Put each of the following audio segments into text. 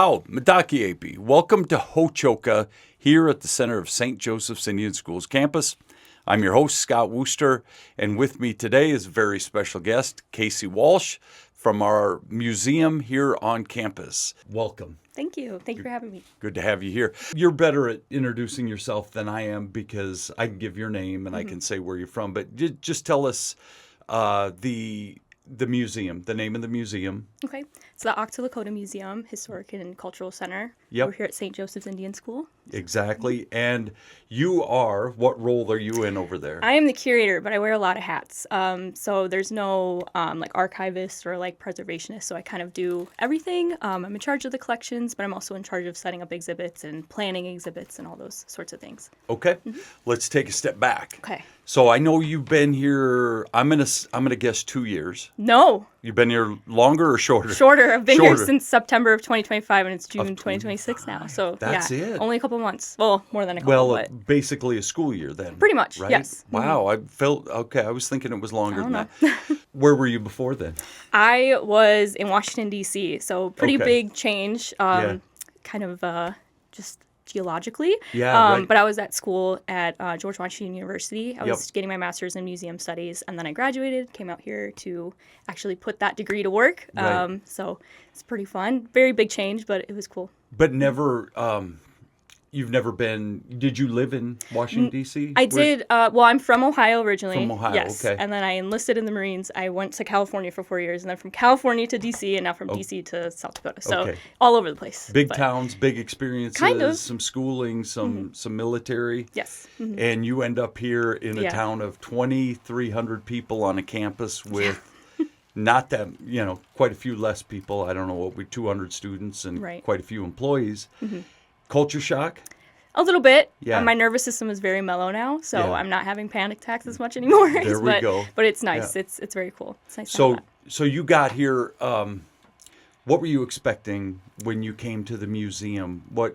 How, Medaki AP. Welcome to Ho-Choka here at the center of St. Joseph's Indian Schools campus. I'm your host, Scott Wooster, and with me today is a very special guest, Casey Walsh, from our museum here on campus. Welcome. Thank you. Thank you for having me. Good to have you here. You're better at introducing yourself than I am because I can give your name and I can say where you're from, but just tell us the museum, the name of the museum. Okay. It's the Aktá Lakota Museum, Historic and Cultural Center. Yep. We're here at St. Joseph's Indian School. Exactly. And you are, what role are you in over there? I am the curator, but I wear a lot of hats. So there's no like archivist or like preservationist. So I kind of do everything. I'm in charge of the collections, but I'm also in charge of setting up exhibits and planning exhibits and all those sorts of things. Okay. Let's take a step back. Okay. So I know you've been here, I'm gonna guess 2 years. No. You've been here longer or shorter? Shorter. I've been Shorter. here since September of 2025, and it's June 2026 now. So That's yeah, it. only a couple months. Well, more than a couple. Well, but basically a school year then. pretty much. Right? Yes. Wow. I felt, okay, I was thinking it was longer than don't that. Where were you before then? I was in Washington, D.C., so pretty Okay. big change, Yeah. kind of just geologically. Yeah, right. But I was at school at George Washington University. I was Yep. getting my master's in museum studies, and then I graduated, came out here to actually put that degree to work. Right. So it's pretty fun. Very big change, but it was cool. But never, you've never been, did you live in Washington, D.C.? I did. Well, I'm from Ohio originally. From Ohio, yes. okay. And then I enlisted in the Marines. I went to California for 4 years, and then from California to D.C., and now from D.C. to South Dakota. So Okay. all over the place. Big But- towns, big experiences, Kind of. some schooling, some military. Yes. And you end up here in a Yeah. town of 2,300 people on a campus with not that, quite a few less people. I don't know what 200 students and Right. quite a few employees. Culture shock? A little bit. Yeah. My nervous system is very mellow now, so Yeah. I'm not having panic attacks as much anymore. There we but, go. But it's nice. Yeah. It's very cool. It's nice to So, have that. so you got here. What were you expecting when you came to the museum? What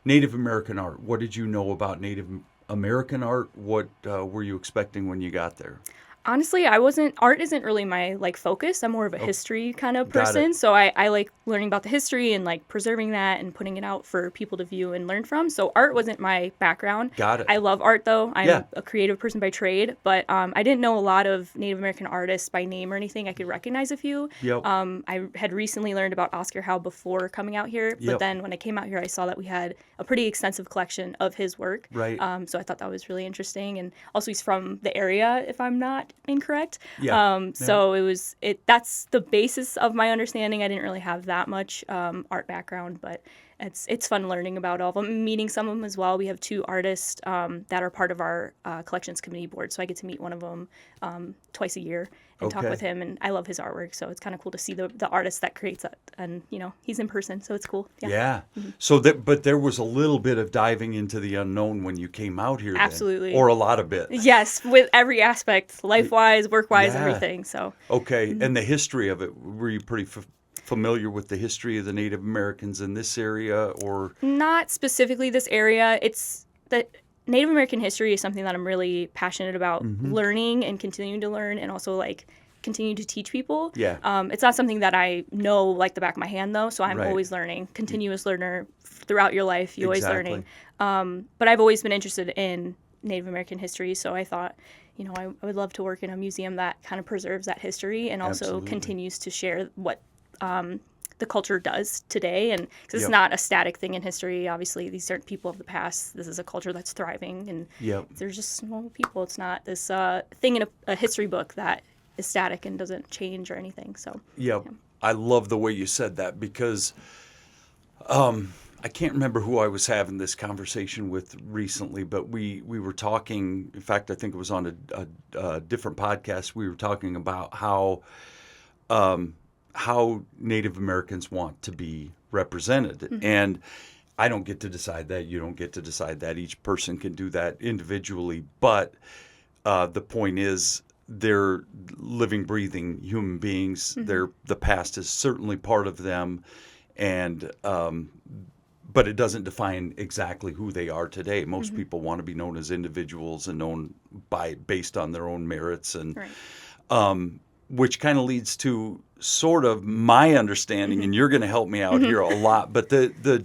Native American art? What did you know about Native American art? What were you expecting when you got there? Honestly, art isn't really my focus. I'm more of a history kind of Got it. person. So I like learning about the history and preserving that and putting it out for people to view and learn from. So art wasn't my background. Got it. I love art though. I'm Yeah. a creative person by trade, but I didn't know a lot of Native American artists by name or anything. I could recognize a few. Yep. I had recently learned about Oscar Howe before coming out here, but Yep. then when I came out here, I saw that we had a pretty extensive collection of his work. Right. So I thought that was really interesting, and also he's from the area, if I'm not incorrect. Yeah. So that's the basis of my understanding. I didn't really have that much art background, but it's fun learning about all of them, meeting some of them as well. We have 2 artists that are part of our collections committee board, so I get to meet one of them twice a year and talk Okay. with him, and I love his artwork, so it's kind of cool to see the artist that creates it, and he's in person, so it's cool. Yeah. So but there was a little bit of diving into the unknown when you came out here. then. Absolutely. Or a lot of it. Yes, with every aspect, life-wise, work-wise, Yeah. everything. So Okay. And the history of it, were you pretty familiar with the history of the Native Americans in this area, or? not specifically this area. It's that Native American history is something that I'm really passionate about learning and continuing to learn, and also continue to teach people. Yeah. It's not something that I know like the back of my hand though, so I'm Right. always learning. Continuous learner throughout your life. You're always Exactly. learning. But I've always been interested in Native American history, so I thought, I would love to work in a museum that kind of preserves that history and also Absolutely. continues to share what the culture does today, and 'cause it's Yep. not a static thing in history. Obviously, these aren't people of the past. This is a culture that's thriving, and Yep. they're just normal people. It's not this thing in a history book that is static and doesn't change or anything. So Yeah, I love the way you said that because I can't remember who I was having this conversation with recently, but we were talking. In fact, I think it was on a different podcast. We were talking about how Native Americans want to be represented, and I don't get to decide that. You don't get to decide that. Each person can do that individually, but the point is, they're living, breathing human beings. The past is certainly part of them, and but it doesn't define exactly who they are today. Most people want to be known as individuals and known based on their own merits, and right. which kind of leads to sort of my understanding, and you're going to help me out here a lot. But the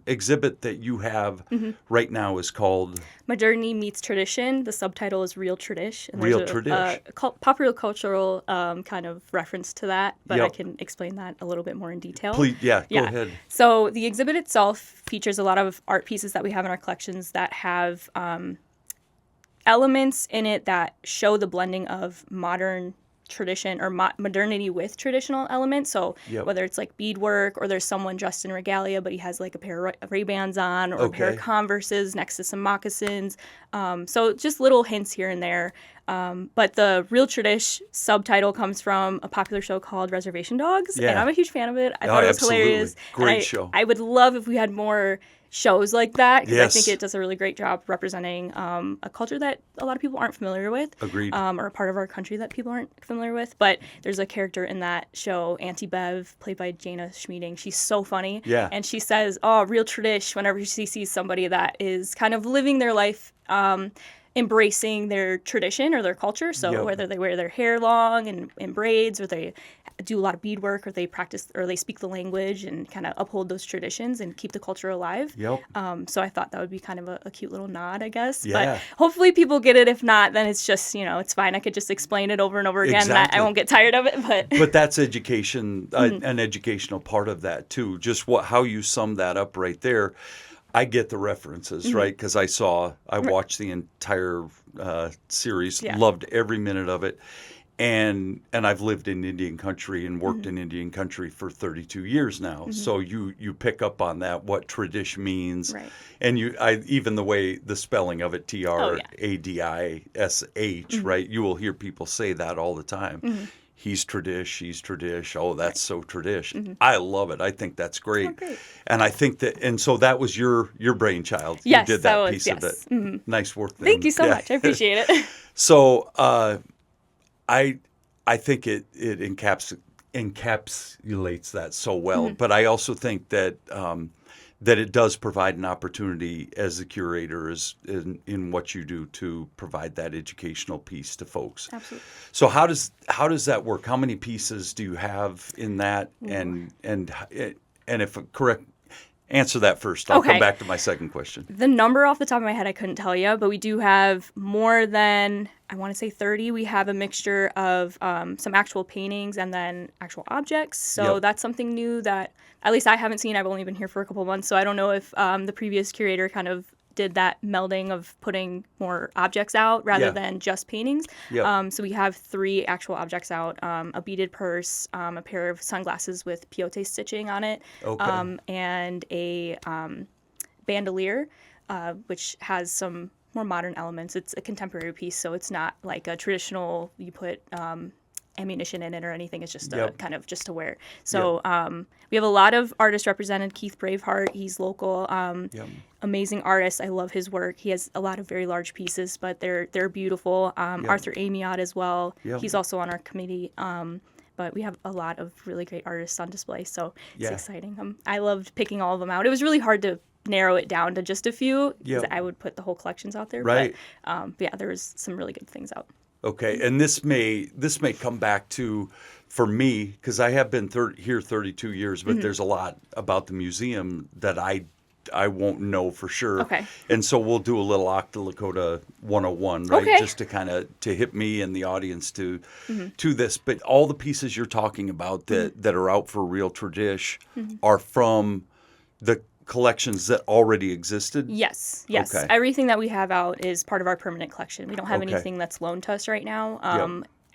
exhibit that you have right now is called Modernity Meets Tradition. The subtitle is Real Tradish. And Real there's Tradish. Popular cultural kind of reference to that, but I Yep. can explain that a little bit more in detail. Please, go ahead. So the exhibit itself features a lot of art pieces that we have in our collections that have elements in it that show the blending of modern tradition or modernity with traditional elements. So Yep. whether it's like beadwork or there's someone dressed in regalia, but he has like a pair of Ray-Bans on or a pair of Okay. Converses next to some moccasins. So just little hints here and there. But the Real Tradish subtitle comes from a popular show called Reservation Dogs. And Yeah. I'm a huge fan of it. I Oh, thought it was absolutely. hilarious. Great And show. I would love if we had more shows like that, because I Yes. think it does a really great job representing a culture that a lot of people aren't familiar with. Agreed. Or a part of our country that people aren't familiar with. But there's a character in that show, Auntie Bev, played by Jana Schmieding. She's so funny. Yeah. And she says, "Oh, real tradish," whenever she sees somebody that is kind of living their life, embracing their tradition or their culture. So Yep. whether they wear their hair long and in braids, or they do a lot of beadwork, or they practice, or they speak the language and kind of uphold those traditions and keep the culture alive. Yep. So I thought that would be kind of a cute little nod, I guess. Yeah. But hopefully people get it. If not, then it's just, it's fine. I could just explain it over and over again. Exactly. And I won't get tired of it. But But that's education, an educational part of that too. Just how you sum that up right there. I get the references, right? Because I watched the entire series, Yeah. loved every minute of it. And I've lived in Indian country and worked in Indian country for 32 years now. So you pick up on that, what tradish means. Right. And even the way the spelling of it, TRADISH, right? You will hear people say that all the time. He's tradish, she's tradish. Oh, that's so tradish. I love it. I think that's great. Oh, great. And I think and so that was your brainchild. Yes, you did that that was, piece of yes. it. Nice work then. thank you so Yeah. much. I appreciate it. So I think it encapsulates that so well. But I also think that that it does provide an opportunity as a curator in what you do to provide that educational piece to folks. Absolutely. So how does that work? How many pieces do you have in that? And if correct, answer that first. I'll come Okay. back to my second question. The number off the top of my head, I couldn't tell you, but we do have more than, I want to say 30. We have a mixture of some actual paintings and then actual objects. So Yep. that's something new that at least I haven't seen. I've only been here for a couple months, so I don't know if the previous curator kind of did that melding of putting more objects out rather Yeah. than just paintings. Yep. So we have 3 actual objects out, a beaded purse, a pair of sunglasses with peyote stitching on it, Okay. and a bandolier, which has some more modern elements. It's a contemporary piece, so it's not like a traditional, you put ammunition in it or anything. It's just Yep. kind of just to wear. So we have a lot of artists represented. Keith Braveheart, he's local. Yep. Amazing artist. I love his work. He has a lot of very large pieces, but they're beautiful. Arthur Amiot as well. Yep. He's also on our committee. But we have a lot of really great artists on display, so it's Yeah. exciting. I loved picking all of them out. It was really hard to narrow it down to just a few, because Yep. I would put the whole collections out there. Right. But yeah, there was some really good things out. Okay, and this may come back to, for me, because I have been here 32 years, but there's a lot about the museum that I won't know for sure. Okay. And so we'll do a little Aktá Lakota 101, right? Okay. Just to kind of to hit me and the audience to this. But all the pieces you're talking about that are out for Real Tradish are from the collections that already existed? Yes. Okay. Everything that we have out is part of our permanent collection. We don't have Okay. anything that's loaned to us right now.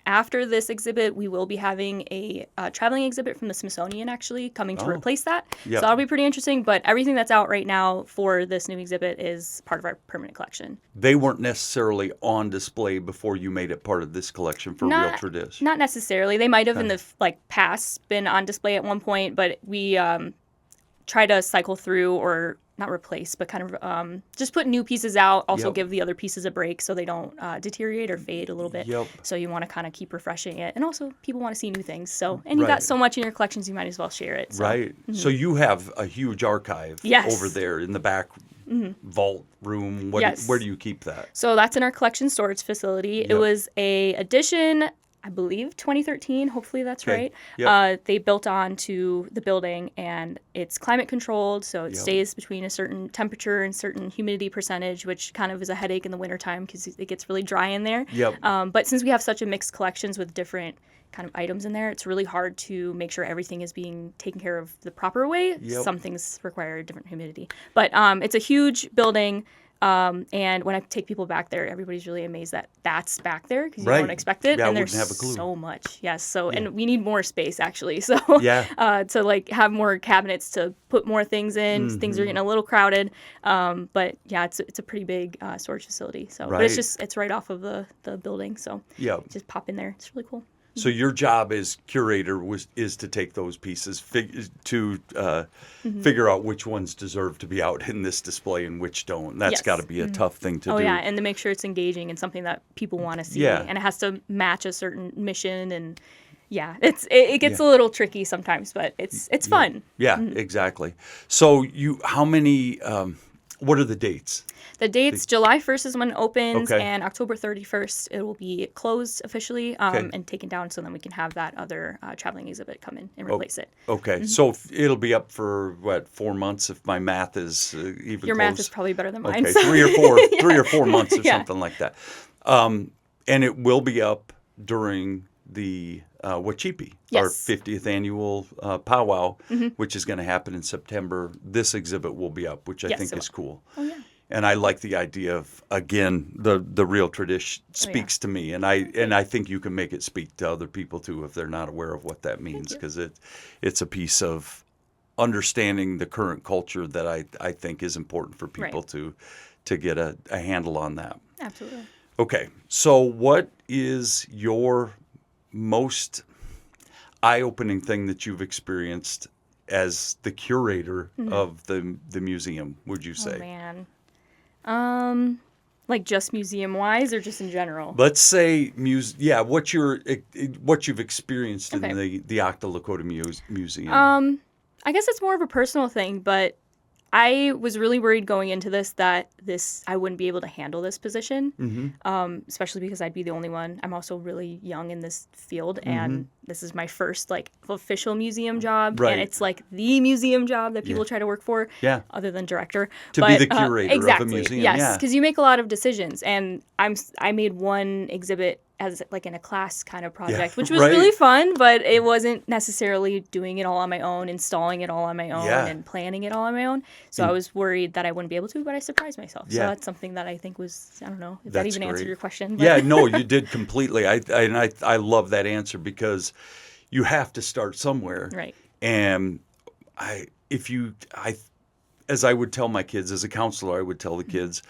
After this exhibit, we will be having a traveling exhibit from the Smithsonian actually coming to replace that. Yep. So that'll be pretty interesting. But everything that's out right now for this new exhibit is part of our permanent collection. They weren't necessarily on display before you made it part of this collection for Real Not- Tradish. Not necessarily. They might have in the past been on display at one point, but we try to cycle through, or not replace, but kind of just put new pieces out. Also Yep. give the other pieces a break so they don't deteriorate or fade a little bit. Yep. So you want to kind of keep refreshing it, and also people want to see new things. So and you Right. got so much in your collections, you might as well share it. So. Right. So you have a huge archive Yes. over there in the back vault room. Yes. Where do you keep that? So that's in our collection storage facility. It Yep. was a addition I believe 2013. Hopefully that's Okay. right. Yep. They built onto the building, and it's climate controlled, so it Yep. stays between a certain temperature and certain humidity percentage, which kind of is a headache in the wintertime because it gets really dry in there. Yep. But since we have such a mixed collections with different kind of items in there, it's really hard to make sure everything is being taken care of the proper way. Yep. Some things require a different humidity. But it's a huge building. And when I take people back there, everybody's really amazed that that's back there because you Right. don't expect it. Yeah, I and wouldn't there's have a clue. so much. Yes. So, and we need more space actually. So, Yeah. to like have more cabinets to put more things in. Things are getting a little crowded. But yeah, it's a pretty big storage facility. So, but Right. it's right off of the building. So, Yep. just pop in there. It's really cool. So your job as curator is to take those pieces to figure out which ones deserve to be out in this display and which don't. That's Yes. got to be a tough thing to Oh do. yeah, and to make sure it's engaging and something that people want to see, Yeah. and it has to match a certain mission, and yeah, it gets a little tricky sometimes, but it's fun. Yeah, exactly. So how many? What are the dates? The dates: July 1st is when it opens, Okay. and October 31st it will be closed officially Okay. and taken down, so then we can have that other traveling exhibit come in and replace it. Okay, so it'll be up for what, 4 months if my math is even Your close. math is probably better than mine. Okay, So. 3 or 4 months or Yeah. something like that. And it will be up during the Wachipi, our Yes. 50th annual powwow, which is going to happen in September. This exhibit will be up, which I Yes, think it is cool. Oh yeah. And I like the idea of, again, the real tradition speaks to me, and I think you can make it speak to other people too if they're not aware of what that means, because it's a piece of understanding the current culture that I think is important for people to get a handle on that. Absolutely. Okay, so what is your most eye-opening thing that you've experienced as the curator of the museum, would you say? Oh man. Like just museum wise or just in general? Let's say what you've experienced in Okay. the Aktá Lakota Museum. I guess it's more of a personal thing, but I was really worried going into this that I wouldn't be able to handle this position, especially because I'd be the only one. I'm also really young in this field, and this is my first like official museum job, Right. and it's like the museum job that people try to work for, Yeah. other than director. To be the curator of a exactly, museum, yes, yeah. because you make a lot of decisions, and I made one exhibit as like in a class kind of project, which was right. really fun, but it wasn't necessarily doing it all on my own, installing it all on my own, Yeah. and planning it all on my own. So I was worried that I wouldn't be able to, but I surprised myself. So Yeah. that's something that I think was, I don't know if That's that even answered great. your question. But Yeah, no, you did completely. I love that answer because you have to start somewhere. Right. And as I would tell my kids, as a counselor, I would tell the kids,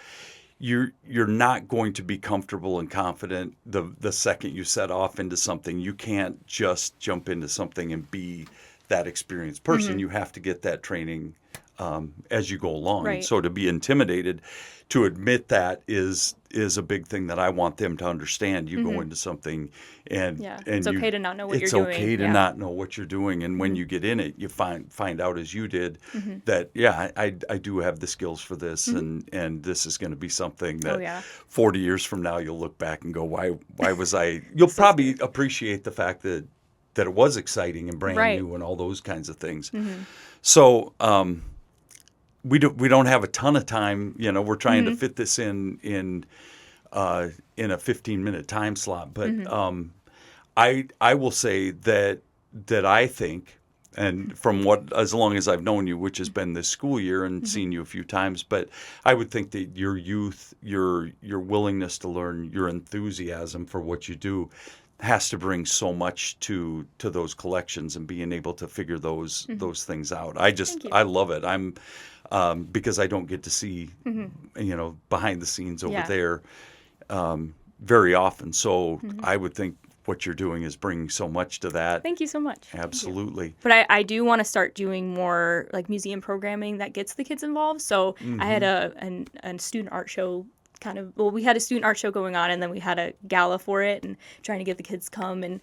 you're not going to be comfortable and confident the second you set off into something. You can't just jump into something and be that experienced person. You have to get that training as you go along. Right. So to be intimidated, to admit that is a big thing that I want them to understand. You go into something and it's okay to not know what you're doing. It's okay to not know what you're doing, and when you get in it, you find out, as you did, that I do have the skills for this, and this is going to be something that 40 years from now you'll look back and go, why was I? You'll probably appreciate the fact that it was exciting and brand new and all those kinds of things. So. We don't have a ton of time. We're trying to fit this in a 15-minute time slot. But I will say that I think, and from as long as I've known you, which has been this school year and seen you a few times, but I would think that your youth, your willingness to learn, your enthusiasm for what you do has to bring so much to those collections and being able to figure those things out. I love it. I'm because I don't get to see behind the scenes over there very often. So I would think what you're doing is bringing so much to that. Thank you so much. Absolutely. But I do want to start doing more like museum programming that gets the kids involved. So I had a student art show we had a student art show going on, and then we had a gala for it, and trying to get the kids come and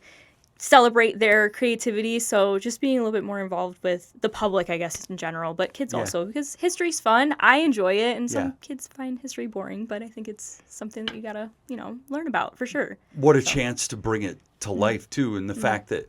celebrate their creativity. So just being a little bit more involved with the public, I guess, in general, but kids Yeah. also, because history's fun. I enjoy it, and some Yeah. kids find history boring, but I think it's something that you gotta, learn about for sure. What a chance to bring it to life too, and the fact that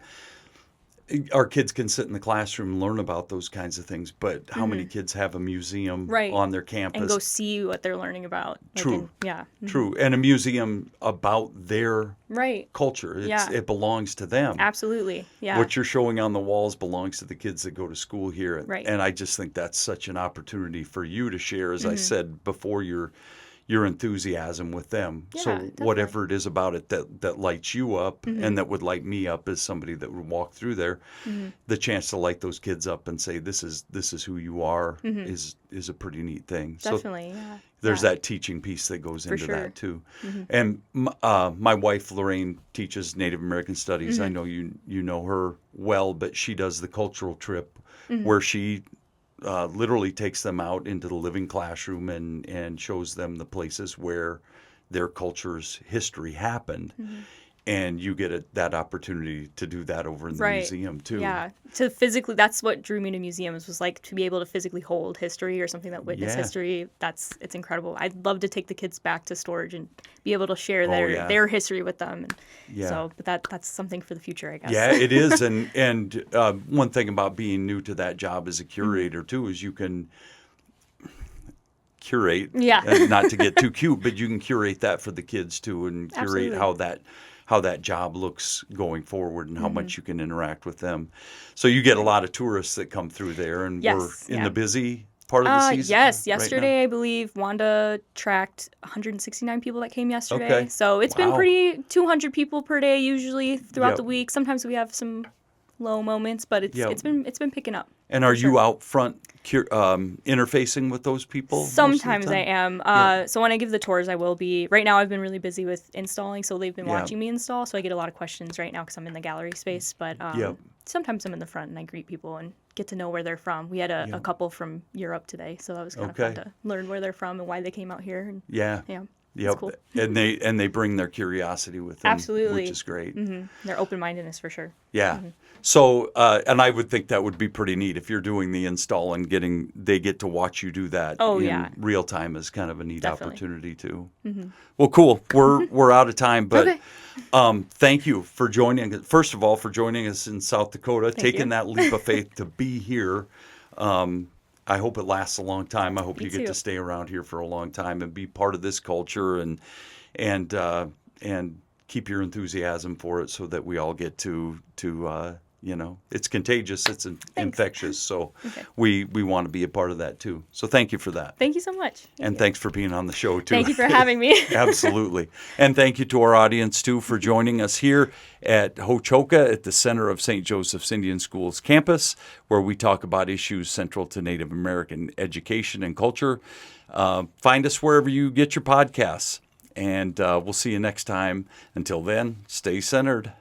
our kids can sit in the classroom and learn about those kinds of things, but how many kids have a museum Right. on their campus? And go see what they're learning about. True. Yeah. True, and a museum about their Right. culture. Yeah. It belongs to them. Absolutely. Yeah. What you're showing on the walls belongs to the kids that go to school here. Right. And I just think that's such an opportunity for you to share, as I said before, your enthusiasm with them. Yeah, So definitely. whatever it is about it that lights you up and that would light me up as somebody that would walk through there, the chance to light those kids up and say, this is who you are is a pretty neat thing. Definitely. So Yeah. there's Yeah. that teaching piece that goes into sure. that too. And my wife Lorraine teaches Native American Studies. I know you know her well, but she does the cultural trip where she literally takes them out into the living classroom and shows them the places where their culture's history happened. And you get that opportunity to do that over in the Right. museum too. Yeah, to physically, that's what drew me to museums, was like to be able to physically hold history or something that witnessed Yeah. history. It's incredible. I'd love to take the kids back to storage and be able to share yeah. their history with them. And Yeah. So, but that's something for the future, I guess. Yeah, it is. And one thing about being new to that job as a curator too is you can curate, Yeah. and not to get too cute, but you can curate that for the kids too, and curate Absolutely. how that job looks going forward and how much you can interact with them. So you get a lot of tourists that come through there, and Yes, we're in yeah. the busy part of the season. Yes, right now? yesterday I believe Wanda tracked 169 people that came yesterday. Okay. So it's been Wow. pretty 200 people per day usually throughout Yep. the week. Sometimes we have some low moments, but it's Yep. it's been picking up. And are for sure. you out front interfacing with those people? most of the Sometimes I time? am. So when I give the tours, I will be. Right now, I've been really busy with installing, so they've been Yeah. watching me install. So I get a lot of questions right now because I'm in the gallery space. But Yep. sometimes I'm in the front and I greet people and get to know where they're from. We had a Yep. couple from Europe today, so that was kind Okay. of fun to learn where they're from and why they came out here. And Yeah. yeah, Yep. it's cool. And they bring their curiosity with them, Absolutely. which is great. Their open-mindedness for sure. Yeah. Mm-hmm. So, and I would think that would be pretty neat if you're doing the install and they get to watch you do that Oh, in yeah. real time is kind of a neat Definitely. opportunity too. Well, cool. We're out of time, but Okay. thank you for joining. First of all, for joining us in South Dakota, taking you. that leap of faith to be here. I hope it lasts a long time. I hope Me you get too. to stay around here for a long time and be part of this culture and keep your enthusiasm for it so that we all get to it's contagious, it's infectious. So Okay. we want to be a part of that too. So thank you for that. Thank you so much. Thank And you. thanks for being on the show too. Thank you for having me. Absolutely. And thank you to our audience too for joining us here at Ho-Chokeh at the center of St. Joseph's Indian Schools campus, where we talk about issues central to Native American education and culture. Find us wherever you get your podcasts, and we'll see you next time. Until then, stay centered.